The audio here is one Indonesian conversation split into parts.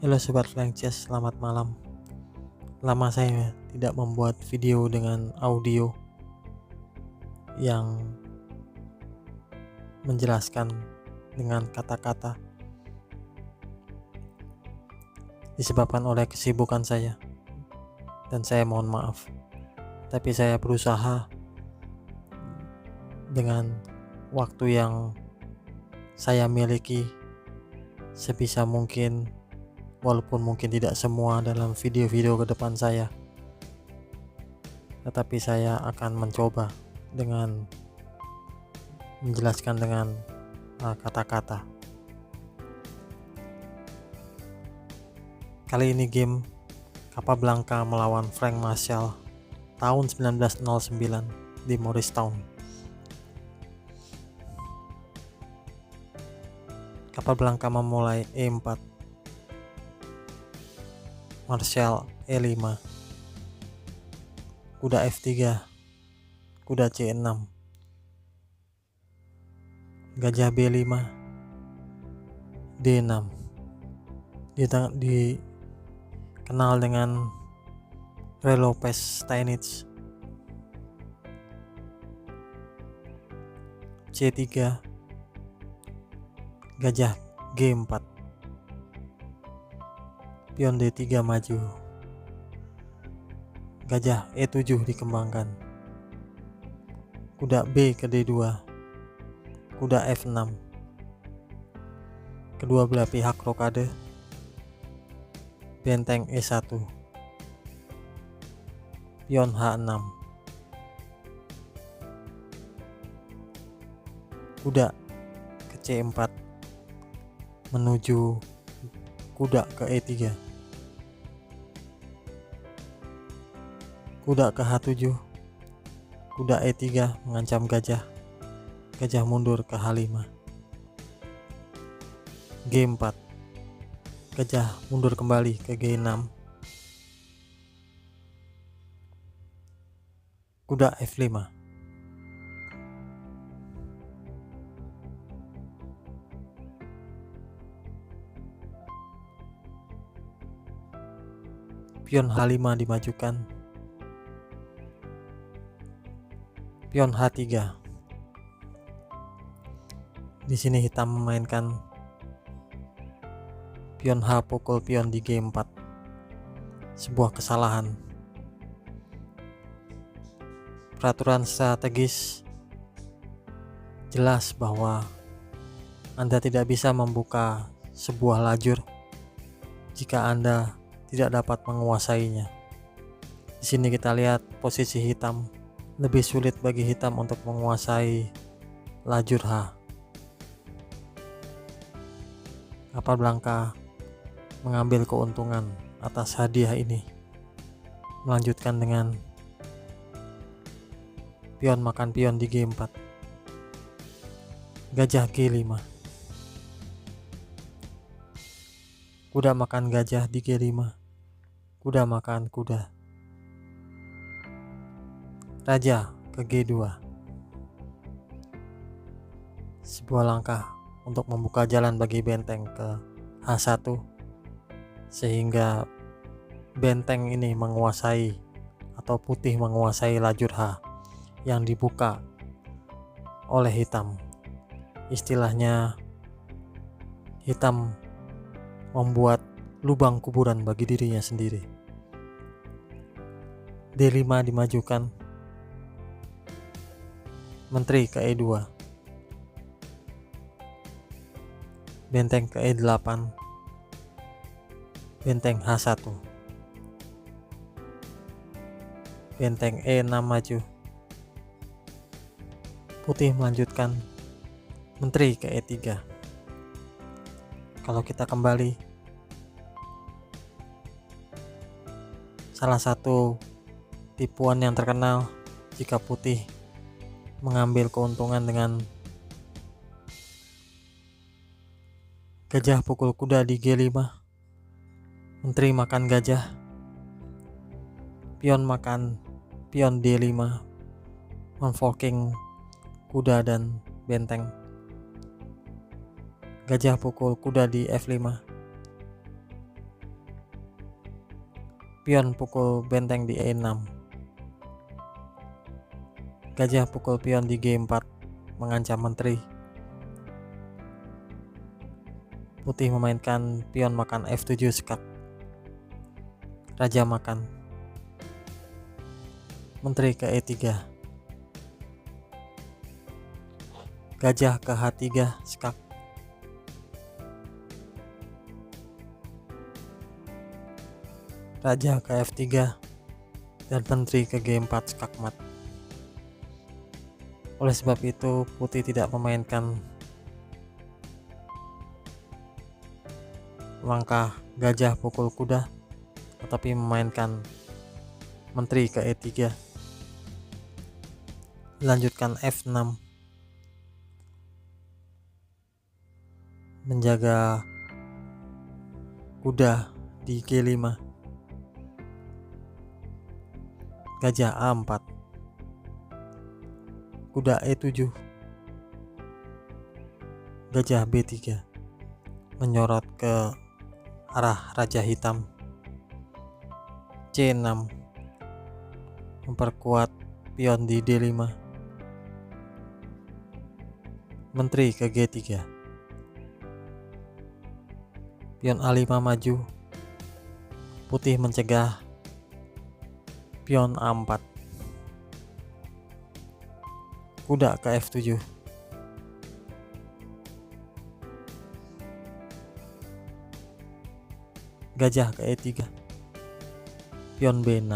Halo Sobat Flying Chess, selamat malam. Lama saya tidak membuat video dengan audio yang menjelaskan dengan kata-kata, disebabkan oleh kesibukan saya, dan saya mohon maaf. Tapi saya berusaha dengan waktu yang saya miliki sebisa mungkin, walaupun mungkin tidak semua dalam video-video ke depan saya, tetapi saya akan mencoba dengan menjelaskan dengan kata-kata. Kali ini game Capablanca melawan Frank Marshall tahun 1909 di Morristown. Capablanca memulai E4, Marshall E5, kuda F3, kuda C6, gajah B5, D6. Dikenal dengan Relopes Steinitz. C3, gajah G4, pion D3 maju, gajah E7 dikembangkan, kuda B ke D2, kuda F6, kedua belah pihak rokade, benteng E1, pion H6, kuda ke C4 menuju kuda ke E3, kuda ke H7, kuda E3 mengancam gajah, gajah mundur ke H5, G4, gajah mundur kembali ke G6, kuda F5, pion H5 dimajukan, pion H3. Di sini hitam memainkan pion H pukul pion di G4, sebuah kesalahan. Peraturan strategis jelas bahwa Anda tidak bisa membuka sebuah lajur jika Anda tidak dapat menguasainya. Di sini kita lihat posisi hitam, lebih sulit bagi hitam untuk menguasai lajur H. Capablanca mengambil keuntungan atas hadiah ini, melanjutkan dengan pion makan pion di G4, gajah G5, kuda makan gajah di G5, kuda makan kuda, raja ke G2, sebuah langkah untuk membuka jalan bagi benteng ke H1, sehingga benteng ini menguasai atau putih menguasai lajur H yang dibuka oleh hitam. Istilahnya hitam membuat lubang kuburan bagi dirinya sendiri. D5 dimajukan, menteri ke E2, benteng ke E8, benteng H1, benteng E6 maju, putih melanjutkan menteri ke E3. Kalau kita kembali, salah satu tipuan yang terkenal jika putih mengambil keuntungan dengan gajah pukul kuda di G5, menteri makan gajah, pion makan pion D5, unforking kuda dan benteng, gajah pukul kuda di F5, Pion pukul benteng di E6. Gajah pukul pion di G4 mengancam menteri. Putih memainkan pion makan F7 skak. Raja makan. Menteri ke E3. Gajah ke H3 skak. Raja ke F3 dan menteri ke G4 skak mat. Oleh sebab itu, putih tidak memainkan langkah gajah pukul kuda, tetapi memainkan menteri ke E3. Dilanjutkan F6. Menjaga kuda di G5. Gajah A4. Kuda E7. Gajah B3 menyorot ke arah raja hitam. C6 memperkuat pion di D5. Menteri ke G3. Pion A5 maju. Putih mencegah pion A4. Kuda ke F7. Gajah ke E3. Pion B6.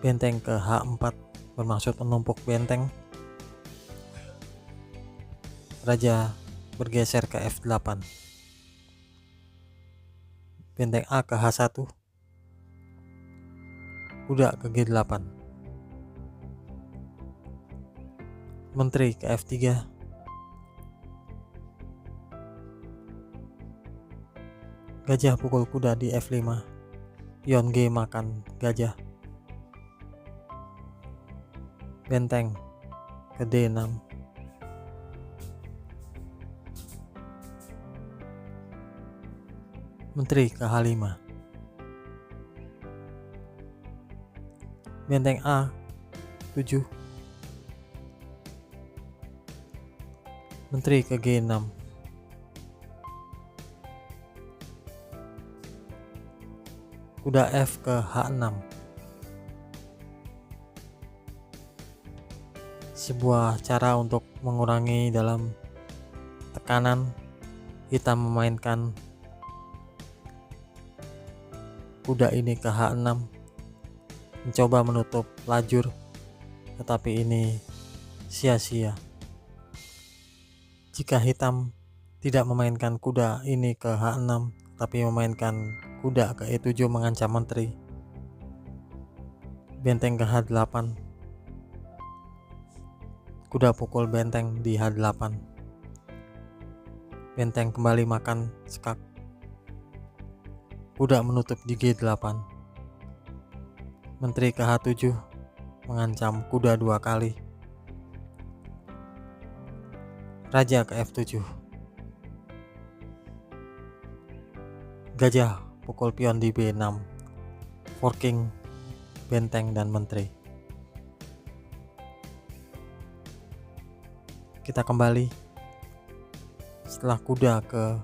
Benteng ke H4 bermaksud menumpuk benteng. Raja bergeser ke F8. Benteng A ke H1. Kuda ke G8. Menteri ke F3. Gajah pukul kuda di F5. Pion G makan gajah. Benteng ke D6. Menteri ke H5. Benteng A7. Menteri ke G6. Kuda F ke H6. Sebuah cara untuk mengurangi dalam tekanan. Hitam memainkan kuda ini ke H6, mencoba menutup lajur, tetapi ini sia-sia. Jika hitam tidak memainkan kuda ini ke H6, tapi memainkan kuda ke E7 mengancam menteri. Benteng ke H8. Kuda pukul benteng di H8. Benteng kembali makan skak. Kuda menutup di G8. Menteri ke H7 mengancam kuda 2 kali. Raja ke F7. Gajah pukul pion di B6. Forking benteng dan menteri. Kita kembali setelah kuda ke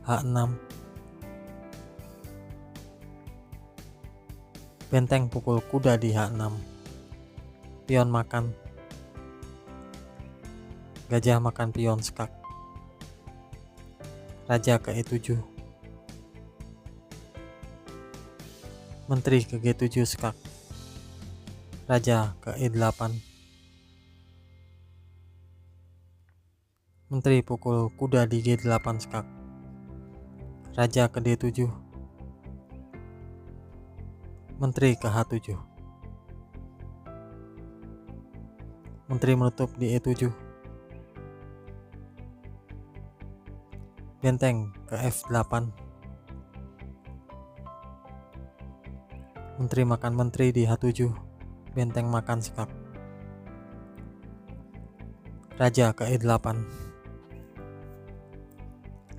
H6. Benteng pukul kuda di H6. Pion makan. Gajah makan pion skak. Raja ke E7. Menteri ke G7 skak. Raja ke E8. Menteri pukul kuda di G8 skak. Raja ke D7. Menteri ke H7. Menteri menutup di E7. Benteng ke F8. Menteri makan menteri di H7. Benteng makan skak. Raja ke E8.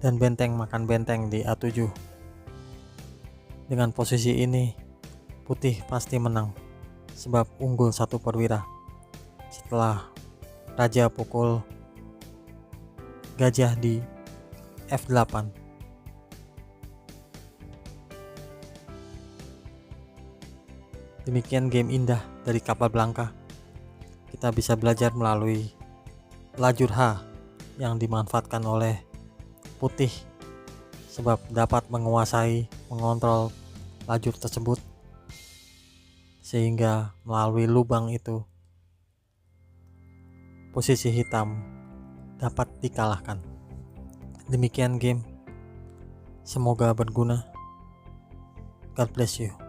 dan benteng makan benteng di A7. Dengan posisi ini putih pasti menang sebab unggul 1 perwira setelah raja pukul gajah di F8. Demikian game indah dari Capablanca. Kita bisa belajar melalui lajur H yang dimanfaatkan oleh putih sebab dapat mengontrol lajur tersebut, sehingga melalui lubang itu posisi hitam dapat dikalahkan. Demikian game, semoga berguna. God bless you.